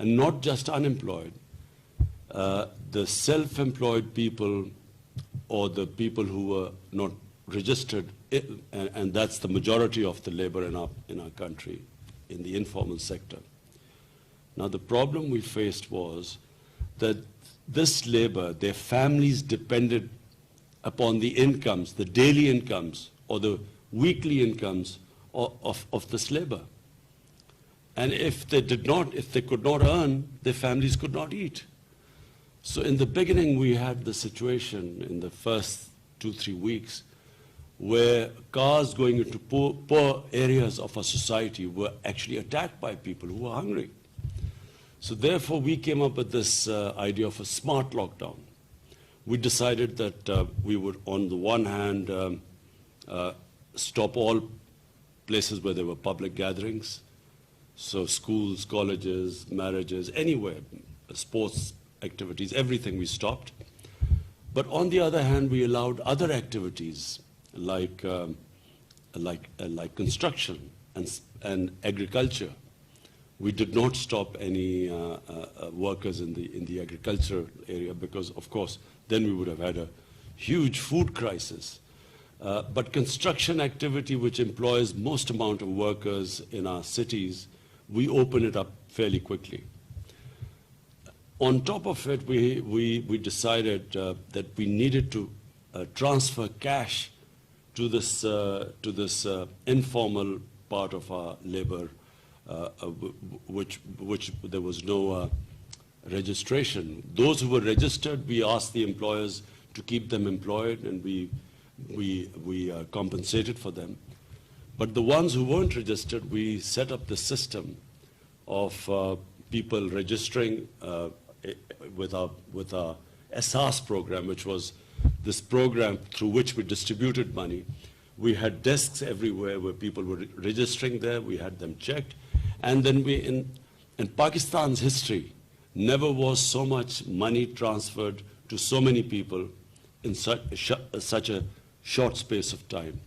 and not just unemployed, the self-employed people or the people who were not registered, and that's the majority of the labor in our country, in the informal sector. Now, the problem we faced was that this labor, their families depended upon the incomes, the daily incomes or the weekly incomes of this labor. And if they could not earn, their families could not eat. So in the beginning, we had the situation in the first 2-3 weeks where cars going into poor areas of our society were actually attacked by people who were hungry. So therefore, we came up with this idea of a smart lockdown. We decided that we would, on the one hand, stop all places where there were public gatherings, so schools, colleges, marriages, anywhere, sports activities, everything we stopped. But on the other hand, we allowed other activities like construction and agriculture. We did not stop any workers in the agriculture area because, of course, then we would have had a huge food crisis. But construction activity, which employs most amount of workers in our cities, we open it up fairly quickly. On top of it, we decided that we needed to transfer cash to this informal part of our labor, which there was no registration. Those who were registered, we asked the employers to keep them employed, and we compensated for them. But the ones who weren't registered, we set up the system of people registering with our SARS program, which was this program through which we distributed money. We had desks everywhere where people were registering there. We had them checked. And then in Pakistan's history, never was so much money transferred to so many people in such a short space of time.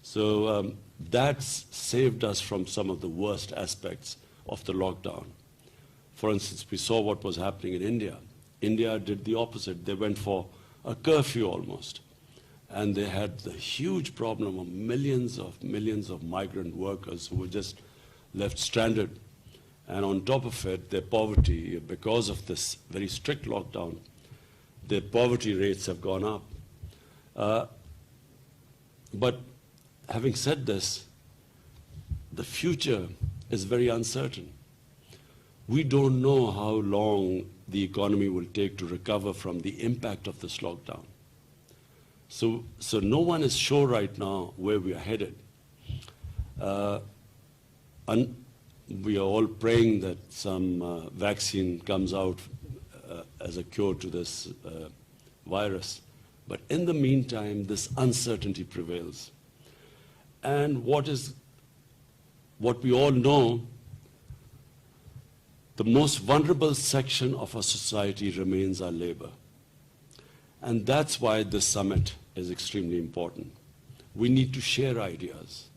So that's saved us from some of the worst aspects of the lockdown. For instance, we saw what was happening in India. India did the opposite. They went for a curfew almost. And they had the huge problem of millions of migrant workers who were just left stranded. And on top of it, their poverty, because of this very strict lockdown, their poverty rates have gone up. But having said this, the future is very uncertain. We don't know how long the economy will take to recover from the impact of this lockdown. So no one is sure right now where we are headed. And we are all praying that some vaccine comes out as a cure to this virus. But in the meantime, this uncertainty prevails. And what we all know, the most vulnerable section of our society remains our labor. And that's why this summit is extremely important. We need to share ideas.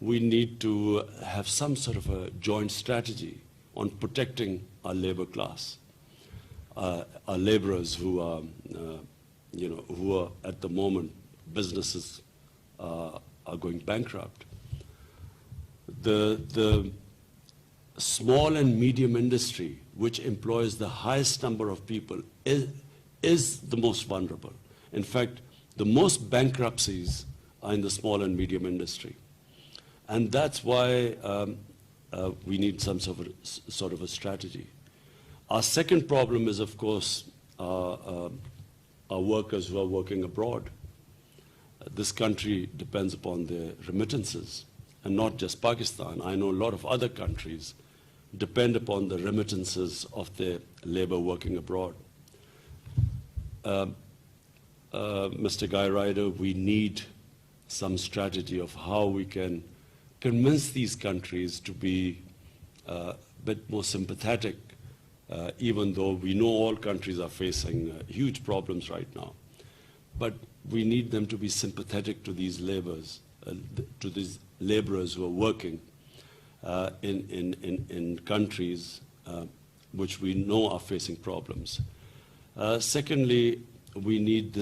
We need to have some sort of a joint strategy on protecting our labor class, our laborers who are at the moment, businesses are going bankrupt. The small and medium industry, which employs the highest number of people, is the most vulnerable. In fact, the most bankruptcies are in the small and medium industry. And that's why we need some sort of a strategy. Our second problem is, of course, our workers who are working abroad. This country depends upon their remittances, and not just Pakistan. I know a lot of other countries depend upon the remittances of their labor working abroad. Mr. Guy Ryder, we need some strategy of how we can convince these countries to be a bit more sympathetic, even though we know all countries are facing huge problems right now. But we need them to be sympathetic to these laborers who are working in countries which we know are facing problems. Secondly, we need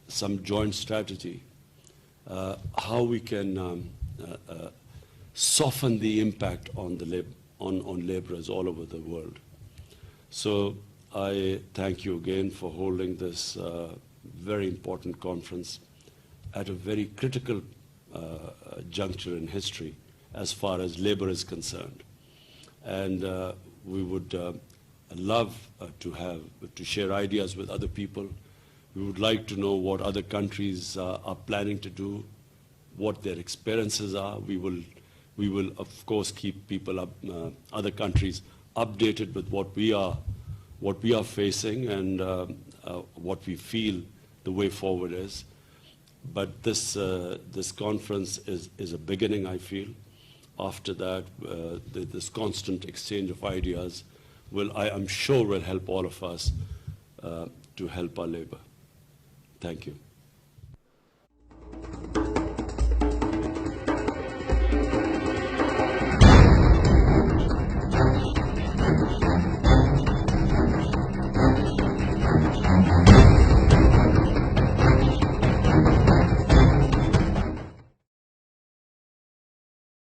some joint strategy, how we can soften the impact on laborers all over the world. So I thank you again for holding this very important conference at a very critical juncture in history as far as labor is concerned. And we would love to share ideas with other people. We would like to know what other countries are planning to do, what their experiences are. We will of course keep people other countries updated with what we are facing and what we feel the way forward is. But this conference is a beginning, I feel. After that, this constant exchange of ideas I'm sure will help all of us to help our labor. Thank you.